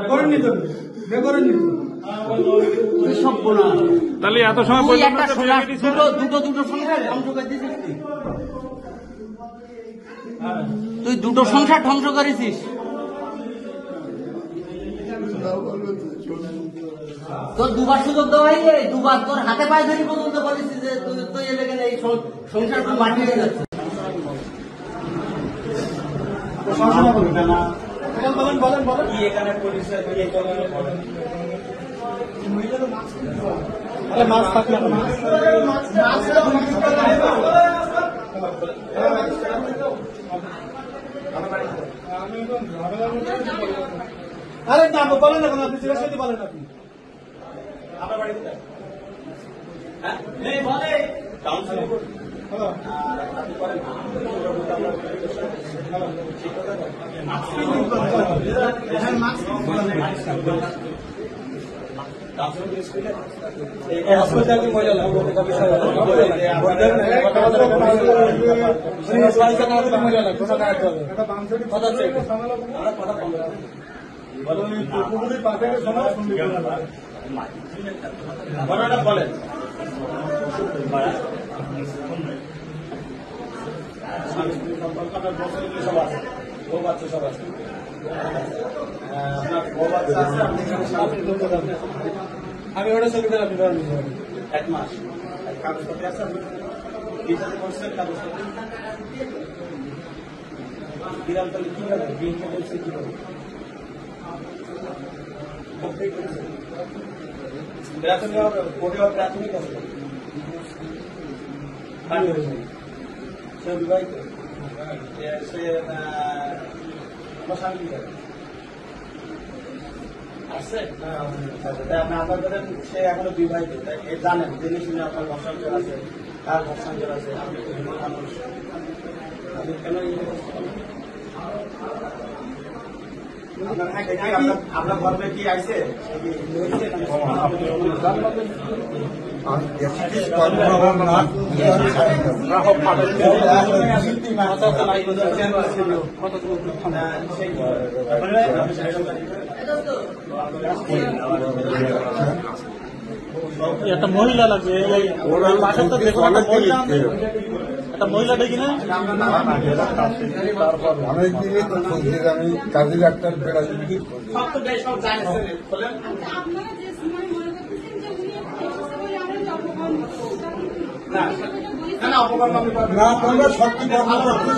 করেননি তো করেননি তাহলে এত সময় দুটো সংসার ধ্বংস করে দিয়েছিস তুই দুটো সংসার ধ্বংস করেছিস তোর দুবার সুযোগ দেওয়া হয়নি দুবার তোর হাতে পায়ে ধরে পর্যন্ত বলেছিস যে তুই এলে কেন এই সংসার মাটি হয়ে যাচ্ছে এখানে মাছ থাকলে আরে না বলেন না আপনি সিরিয়াসলি বলেন আপনি আপনার বাড়ি কোথায় হ্যাঁ বলে কাউন্সিলর হ্যালো আপনি করেন বলেন সব আছে বউ বাচ্চা সব আছে আমি ওটা ছবি করে আপনি ধরেন 1 মাস কাগজপত্র আছে বিয়েতে করছেন কাগজপত্র বিরাম তাহলে কি হবে বিয়ে বলছে কি হবে প্রাথমিক আছে সে বিবাহিত সে স্বামী আসছে আপনার ধরেন সে এখনো বিবাহিত জানেন জেনে শুনে আপনার ভরসাঞ্চল আছে তার ভরসাঞ্চল আছে আপনি মানুষ আপনি কেন আপনার ধর্মে কি আইছে একটা মহিলা লাগবে পাশের তো দেখো একটা মহিলা দেখি না আমি কাজী ডাক্তার বেড়াই না তোমরা সত্যি কর্ম করতে